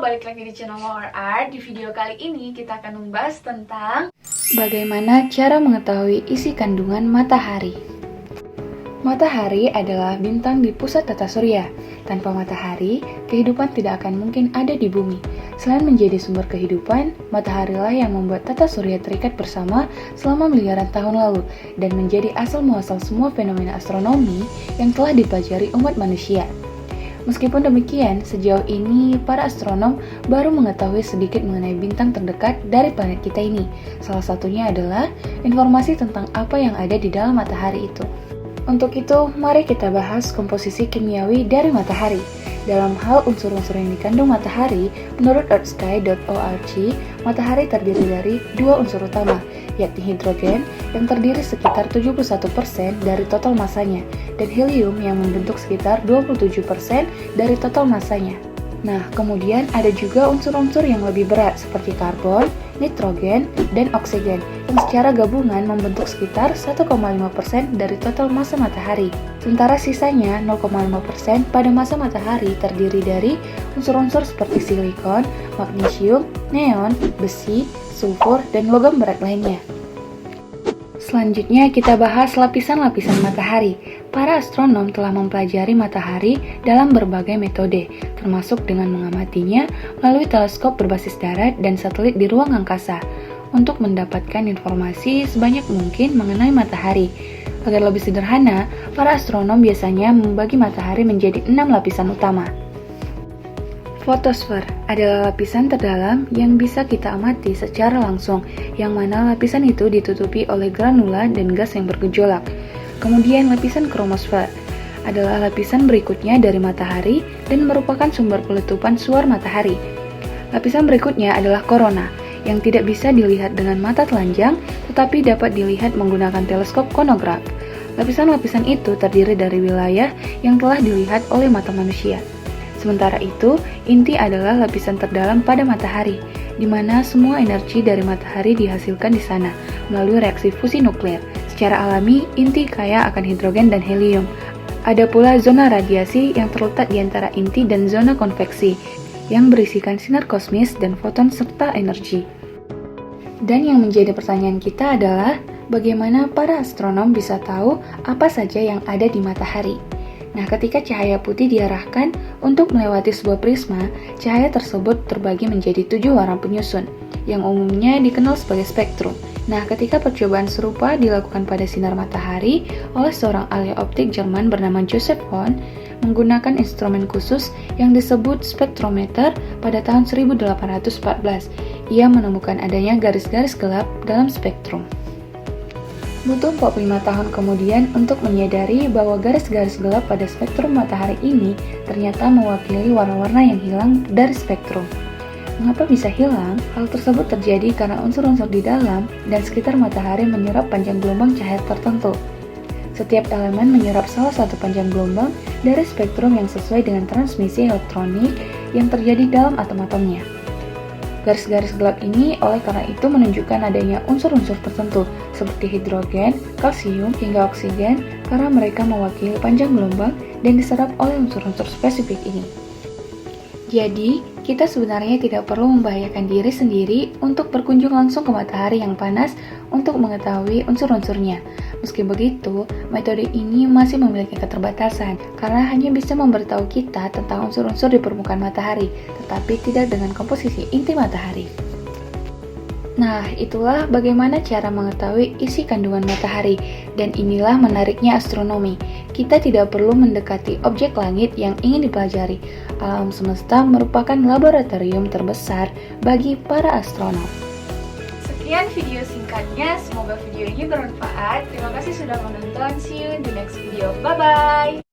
balik lagi di channel More Art. Di video kali ini kita akan membahas tentang bagaimana cara mengetahui isi kandungan matahari. Matahari adalah bintang di pusat tata surya. Tanpa matahari, kehidupan tidak akan mungkin ada di bumi. Selain menjadi sumber kehidupan, mataharilah yang membuat tata surya terikat bersama selama miliaran tahun lalu dan menjadi asal muasal semua fenomena astronomi yang telah dipelajari umat manusia. Meskipun demikian, sejauh ini para astronom baru mengetahui sedikit mengenai bintang terdekat dari planet kita ini. Salah satunya adalah informasi tentang apa yang ada di dalam matahari itu. Untuk itu, mari kita bahas komposisi kimiawi dari matahari. Dalam hal unsur-unsur yang dikandung matahari, menurut earthsky.org, matahari terdiri dari dua unsur utama, yakni hidrogen yang terdiri sekitar 71% dari total masanya, dan helium yang membentuk sekitar 27% dari total masanya. Nah, kemudian ada juga unsur-unsur yang lebih berat seperti karbon, nitrogen, dan oksigen yang secara gabungan membentuk sekitar 1,5% dari total massa matahari. Sementara sisanya 0,5% pada massa matahari terdiri dari unsur-unsur seperti silikon, magnesium, neon, besi, sulfur, dan logam berat lainnya. Selanjutnya kita bahas lapisan-lapisan matahari. Para astronom telah mempelajari matahari dalam berbagai metode, termasuk dengan mengamatinya melalui teleskop berbasis darat dan satelit di ruang angkasa, untuk mendapatkan informasi sebanyak mungkin mengenai matahari. Agar lebih sederhana, para astronom biasanya membagi matahari menjadi 6 lapisan utama. Fotosfer adalah lapisan terdalam yang bisa kita amati secara langsung, yang mana lapisan itu ditutupi oleh granula dan gas yang bergejolak. Kemudian lapisan kromosfer adalah lapisan berikutnya dari matahari dan merupakan sumber peletupan suar matahari. Lapisan berikutnya adalah korona, yang tidak bisa dilihat dengan mata telanjang, tetapi dapat dilihat menggunakan teleskop konograf. Lapisan-lapisan itu terdiri dari wilayah yang telah dilihat oleh mata manusia. Sementara itu, inti adalah lapisan terdalam pada matahari, di mana semua energi dari matahari dihasilkan di sana melalui reaksi fusi nuklir. Secara alami, inti kaya akan hidrogen dan helium. Ada pula zona radiasi yang terletak di antara inti dan zona konveksi, yang berisikan sinar kosmis dan foton serta energi. Dan yang menjadi pertanyaan kita adalah, bagaimana para astronom bisa tahu apa saja yang ada di matahari? Nah, ketika cahaya putih diarahkan untuk melewati sebuah prisma, cahaya tersebut terbagi menjadi 7 warna penyusun, yang umumnya dikenal sebagai spektrum. Nah, ketika percobaan serupa dilakukan pada sinar matahari oleh seorang ahli optik Jerman bernama Joseph Hahn, menggunakan instrumen khusus yang disebut spektrometer pada tahun 1814, ia menemukan adanya garis-garis gelap dalam spektrum. Butuh 45 tahun kemudian untuk menyadari bahwa garis-garis gelap pada spektrum matahari ini ternyata mewakili warna-warna yang hilang dari spektrum. Mengapa bisa hilang? Hal tersebut terjadi karena unsur-unsur di dalam dan sekitar matahari menyerap panjang gelombang cahaya tertentu. Setiap elemen menyerap salah satu panjang gelombang dari spektrum yang sesuai dengan transmisi elektronik yang terjadi dalam atom-atomnya. Garis-garis gelap ini oleh karena itu menunjukkan adanya unsur-unsur tertentu seperti hidrogen, kalsium, hingga oksigen karena mereka mewakili panjang gelombang dan diserap oleh unsur-unsur spesifik ini. Jadi, kita sebenarnya tidak perlu membahayakan diri sendiri untuk berkunjung langsung ke matahari yang panas untuk mengetahui unsur-unsurnya. Meski begitu, metode ini masih memiliki keterbatasan karena hanya bisa memberitahu kita tentang unsur-unsur di permukaan matahari, tetapi tidak dengan komposisi inti matahari. Nah, itulah bagaimana cara mengetahui isi kandungan matahari, dan inilah menariknya astronomi. Kita tidak perlu mendekati objek langit yang ingin dipelajari. Alam semesta merupakan laboratorium terbesar bagi para astronom. sekian video singkatnya. Semoga video ini bermanfaat. Terima kasih sudah menonton. See you in the next video. Bye-bye!